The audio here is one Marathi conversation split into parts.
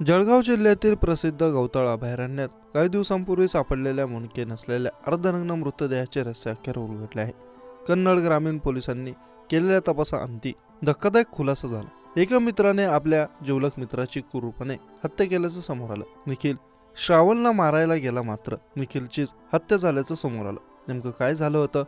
जळगाव जिल्ह्यातील प्रसिद्ध गवताळ अभयारण्यात काही दिवसांपूर्वी सापडलेल्या मुंडके नसलेल्या अर्धनग्न मृतदेहाचे रहस्य अखेर उलगडले आहे. कन्नड ग्रामीण पोलिसांनी केलेल्या तपासाअंती धक्कादायक खुलासा झाला. एका मित्राने आपल्या जिवलग मित्राची क्रूरपणे हत्या केल्याचं समोर आलं. निखिल श्रावणला मारायला गेला, मात्र निखिलचीच हत्या झाल्याचं समोर आलं. नेमकं काय झालं होतं,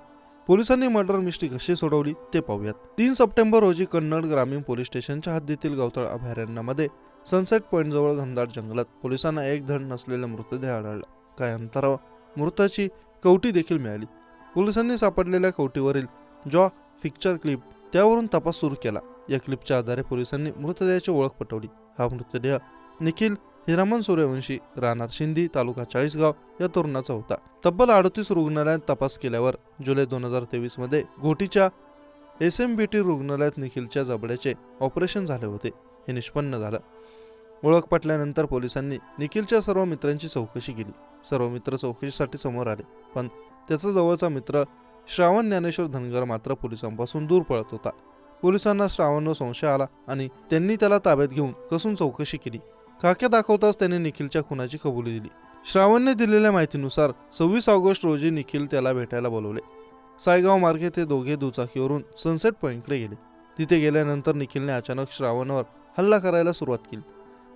पोलिसांनी मर्डर मिस्ट्री कशी सोडवली ते पाहूयात. 3 सप्टेंबर रोजी कन्नड ग्रामीण पोलीस स्टेशनच्या हद्दीतील गवताळ अभयारण्यामध्ये सनसेट पॉइंट जवळ घनदाट जंगलात पोलिसांना एक धड नसलेला मृतदेह आढळला. काही अंतरावर मृताची कवटी देखील मिळाली. पोलिसांनी सापडलेल्या कवटीवरील जॉ पिक्चर क्लिप त्यावरून तपास सुरू केला. या क्लिपच्या आधारे पोलिसांनी मृतदेहाची ओळख पटवली. हा मृतदेह निखिल हिरामन सूर्यवंशी, राहणार शिंदी, तालुका चाळीसगाव या तरुणाचा होता. तब्बल 38 रुग्णालयात तपास केल्यावर जुलै 2023 मध्ये घोटीच्या SMBT रुग्णालयात निखिलच्या जबड्याचे ऑपरेशन झाले होते हे निष्पन्न झालं. ओळख पटल्यानंतर पोलिसांनी निखिलच्या सर्व मित्रांची चौकशी केली. सर्व मित्र चौकशीसाठी समोर आले, पण त्याचा जवळचा मित्र श्रावण ज्ञानेश्वर धनगर मात्र पोलिसांपासून दूर पळत होता. पोलिसांना श्रावणवर संशय आला आणि त्यांनी त्याला ताब्यात घेऊन कसून चौकशी केली. खाक्या दाखवताच त्याने निखिलच्या खुनाची कबुली दिली. श्रावणने दिलेल्या माहितीनुसार 26 ऑगस्ट रोजी निखिल त्याला भेटायला बोलवले. सायगाव मार्गे ते दोघे दुचाकीवरून सनसेट पॉइंटकडे गेले. तिथे गेल्यानंतर निखिलने अचानक श्रावणवर हल्ला करायला सुरुवात केली.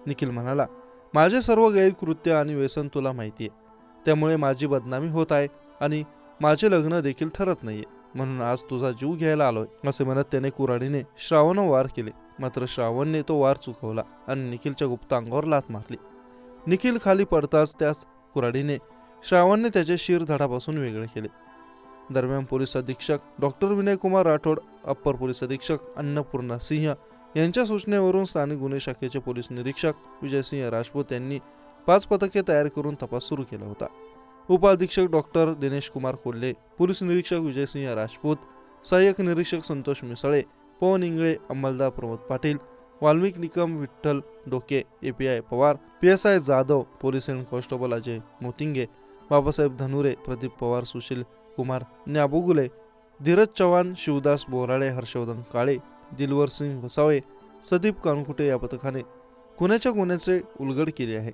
निखिल म्हणाला, माझे सर्व गैरकृत्य आणि व्यसन तुला माहिती आहे, त्यामुळे माझी बदनामी होत आहे आणि माझे लग्न देखील ठरत नाहीये, म्हणून आज तुझा जीव घ्यायला आलोय, असे म्हणत त्याने कुऱ्हाडीने श्रावणवर वार केले. मात्र श्रावणने तो वार चुकवला आणि निखिलच्या गुप्त अंगावर लाथ मारली. निखिल खाली पडताच त्याच कुऱ्हाडीने श्रावणने त्याचे शिर धडापासून वेगळे केले. दरम्यान पोलीस अधीक्षक doctor Vinaykumar Rathod, upper police अधीक्षक अन्नपूर्णा सिंह यांच्या सूचनेवरून स्थानिक गुन्हे शाखेचे पोलीस निरीक्षक विजयसिंह राजपूत यांनी 5 पथके तयार करून तपास सुरू केला होता. उपअधीक्षक डॉक्टर दिनेश कुमार कोल्हे, पोलीस निरीक्षक विजयसिंह राजपूत, सहाय्यक निरीक्षक संतोष मिसळे, पवन Ingale, अंमलदार Pramod Patil, Valmik Nikam, Vitthal Doke, API Pawar, PSI Jadhav, police head constable Ajay Motinge, Babasaheb Dhanure, Pradeep Pawar, Sushil Kumar Nyabugule, Dheeraj Chavan, Shivdas Borale, Harshvardhan Kale, Dilwar Singh Vasave, Sadeep कानकुटे या पथकाने खुनाच्या गुन्ह्याचे उलगड केले आहे.